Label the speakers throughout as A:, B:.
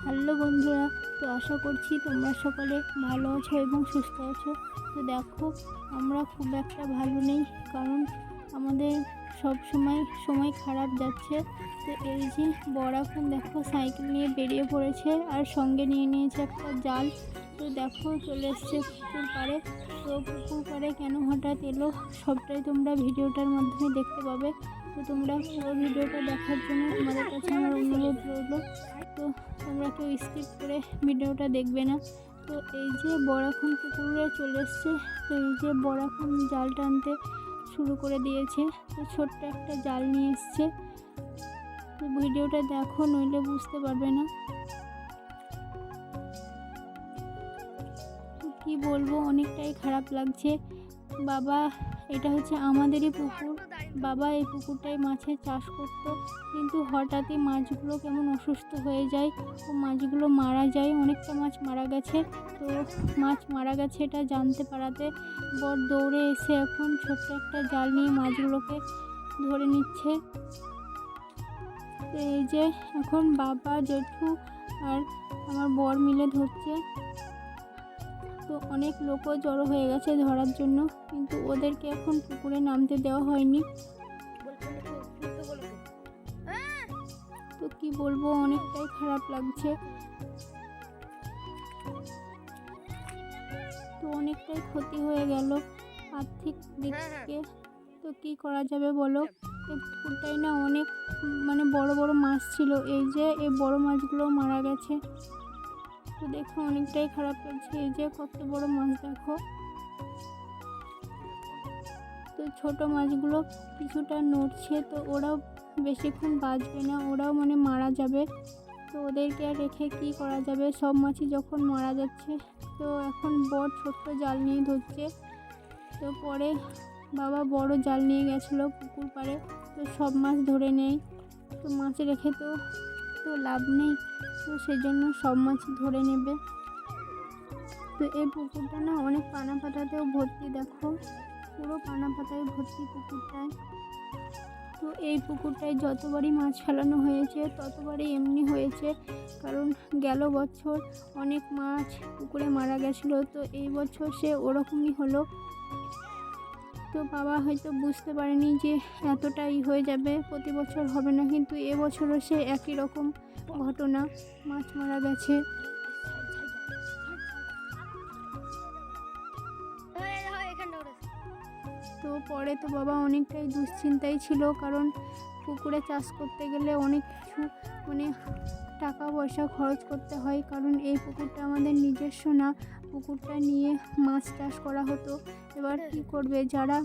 A: Hello বন্ধুরা, তো আশা করছি তোমরা সকলে ভালো আছো এবং সুস্থ আছো। তো দেখো, আমরা খুব একটা ভালো নেই, কারণ আমাদের সময় খারাপ যাচ্ছে। তো এই যে বড় এখন দেখো সাইকেল নিয়ে বেরিয়ে পড়েছে আর সঙ্গে নিয়ে নিয়েছে একটা জাল। তো দেখো চলে এসছে পুকুর পাড়ে। তো পুকুর পাড়ে কেন হঠাৎ এলো সবটাই তোমরা ভিডিওটার মাধ্যমে দেখতে পাবে। তো তোমরা পুরো ভিডিওটা দেখার জন্য তোমাদের কাছে আমার অনুরোধ রইল। তো তোমরা কেউ স্কিপ করে ভিডিওটা দেখবে না। তো এই যে বড় এখন পুকুরে চলে এসছে। তো এই যে বড় এখন জাল টানতে শুরু করে দিয়েছে। তো ছোট্ট একটা জাল নিয়ে এসছে। তো ভিডিওটা দেখো, নইলে বুঝতে পারবে না। তো কী বলবো, অনেকটাই খারাপ লাগছে। বাবা, এটা হচ্ছে আমাদেরই পুকুর। বাবা এই পুকুরটায় মাছের চাষ করতো, কিন্তু হঠাৎই মাছগুলো কেমন অসুস্থ হয়ে যায় ও মাছগুলো মারা যায়। অনেকটা মাছ মারা গেছে। তো মাছ মারা গেছে এটা জানতে পারাতে বর দৌড়ে এসে এখন ছোট্ট একটা জাল নিয়ে মাছগুলোকে ধরে নিচ্ছে। তো এই যে এখন বাবা, জেঠু আর আমার বর মিলে ধরছে। তো অনেক লোকও জড়ো হয়ে গেছে ধরার জন্য, কিন্তু ওদেরকে এখন পুকুরে নামতে দেওয়া হয়নি। তো কি বলবো, অনেকটাই খারাপ লাগছে। তো অনেকটাই ক্ষতি হয়ে গেল আর্থিক দিক থেকে। তো কি করা যাবে বলো, এই পুকুরটাই না অনেক বড় বড় মাছ ছিল। এই যে এই বড় মাছগুলো মারা গেছে। তো দেখো অনেকটাই খারাপ লাগছে। এই যে কত বড় মাছ দেখো। তো ছোট মাছগুলো কিছুটা নড়ছে, তো ওরাও বেশিক্ষণ বাঁচবে না, ওরাও মারা যাবে। তো ওদেরকে আর রেখে কি করা যাবে, সব মাছই যখন মারা যাচ্ছে। তো এখন বড় ছোট্ট জাল নিয়ে ধরছে। তো পরে বাবা বড় জাল নিয়ে গেছিলো পুকুর পাড়ে। তো সব মাছ ধরে নেই। তো মাছ রেখে তো লাভ নেই। তো সেজন্য সব মাছ ধরে নেবে। তো এই পুকুরটা না অনেক পানা পাতাতেও ভর্তি, দেখো পুরো পানা পাতায় ভর্তি পুকুরটায়। তো এই পুকুরটায় যতবারই মাছ ফেলানো হয়েছে ততবারই এমনি হয়েছে, কারণ গেল বছর অনেক মাছ পুকুরে মারা গেছিলো। তো এই বছর সে ওরকমই হলো। তো বাবা হয়তো বুঝতে পারেনি যে এতটাই হয়ে যাবে, প্রতি বছর হবে না, কিন্তু এবছরও সে একই রকম ঘটনা, মাছ মারা গেছে। তো পরে তো বাবা অনেকটাই দুশ্চিন্তায় ছিল, কারণ পুকুরে চাষ করতে গেলে অনেক কিছু টাকা পয়সা খরচ করতে হয়, কারণ এই পুকুরটা আমাদের নিজস্ব না। পুকুরটা নিয়ে মাছ চাষ করা হতো। এবার কি করবে, যাদের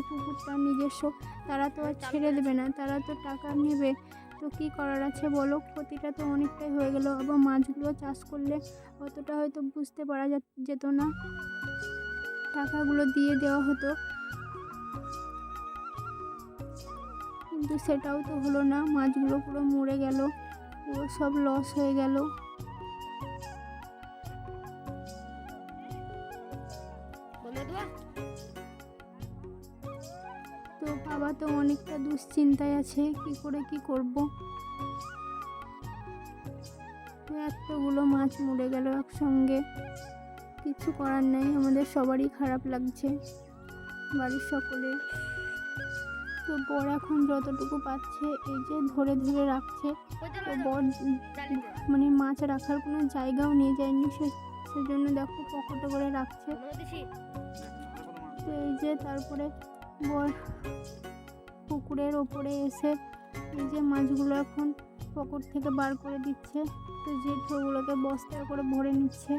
A: পুকুরটা নিজস্ব তারা তো আর ছেড়ে দেবে না, তারা তো টাকা নেবে। তো কি করার আছে বলো, ক্ষতিটা তো অনেকটাই হয়ে গেল। আবার মাছগুলো চাষ করলে অতটা হয়তো বুঝতে পারা যেত না, টাকাগুলো দিয়ে দেওয়া হতো, কিন্তু সেটাও তো হলো না। মাছগুলো পুরো মরে গেল, পুরো সব লস হয়ে গেল। তো বাবা তো অনেকটা দুশ্চিন্তায় আছে, কি করে কি করব। তো এতগুলো মাছ মরে গেল একসঙ্গে, কিছু করার নেই, আমাদের সবারই খারাপ লাগছে, বাড়ির সকলের। তো বর এখন যতটুকু পাচ্ছে এই যে ধরে ধরে রাখছে। তো বর মাছ রাখার কোনো জায়গাও নিয়ে যায়নি, সেজন্য দেখো পকেটে করে রাখছে। তো এই যে তারপরে বর পুকুরের ওপরে এসে এই যে মাছগুলো এখন পকেট থেকে বার করে দিচ্ছে। তো জেঠুগুলোকে বস্তায় করে ভরে নিচ্ছে।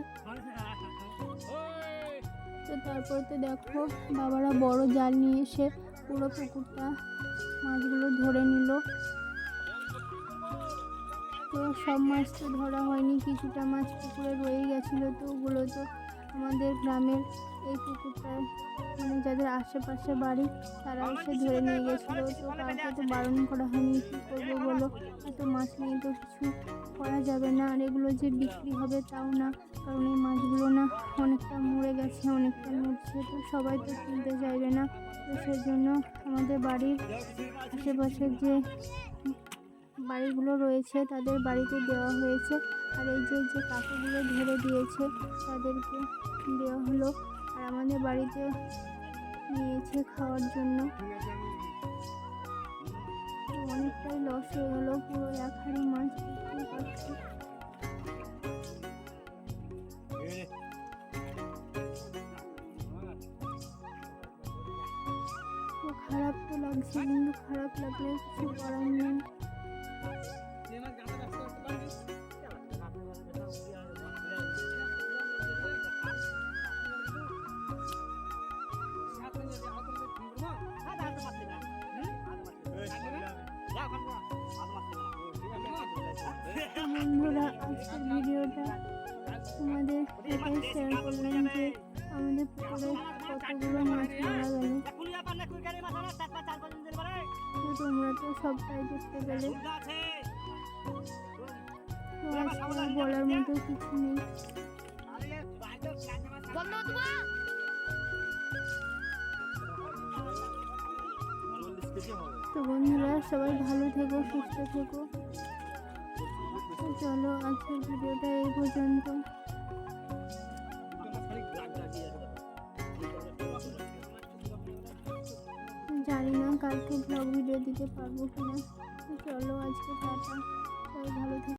A: তো তারপরে তো দেখো বাবারা বড় জাল নিয়ে এসে পুরো পুকুরটা মাছগুলো ধরে নিল। তো সব মাছ তো ধরা হয়নি, কিছুটা মাছ পুকুরে রয়ে গেছিলো। তো ওগুলো তো আমাদের গ্রামের এই পুকুরটায় যাদের আশেপাশে বাড়ি তারা এসে ধরে নিয়ে গেছিলো। তো কাউকে তো বারণ করা হয়নি, কী করবো বলো, এত মাছ নিয়ে তো কিছু করা যাবে না। আর এগুলো যে বিক্রি হবে তাও না, কারণ এই মাছগুলো না অনেকটা মরে গেছে, অনেকটা মরছে। তো সবাই তো কিনতে চাইবে না। তো সেই জন্য আমাদের বাড়ির আশেপাশের যে বাড়িগুলো রয়েছে তাদের বাড়িতে দেওয়া হয়েছে। আর এই যে যে কাকুগুলো ধরে দিয়েছে তাদেরকে দেওয়া হলো। আর আমাদের বাড়িতে নিয়েছে খাওয়ার জন্য। তো অনেকটাই লস হয়ে গেল, পুরো 1 হাঁড়ি মাছ বিক্রি করছে। তো খারাপ তো লাগছে, কিন্তু খারাপ লাগলে কিছু করার নেই। বন্ধুরা, আজকের ভিডিওটা তোমাদের সাথে শেয়ার করলাম যে আমাদের পুকুরে কতগুলো মাছ মারা গেল। তো তোমরা তো সবটাই দেখতে পেলে। তো আজকে বলার মতো কিছু নেই। তো বন্ধুরা, সবাই ভালো থেকো, সুস্থ থেকো। চলো আজকের ভিডিওটা এই পর্যন্ত। জানি না কালকে ব্লগ ভিডিও দিতে পারবো কিনা। চলো আজকে টাটা, সবাই ভালো থেকো।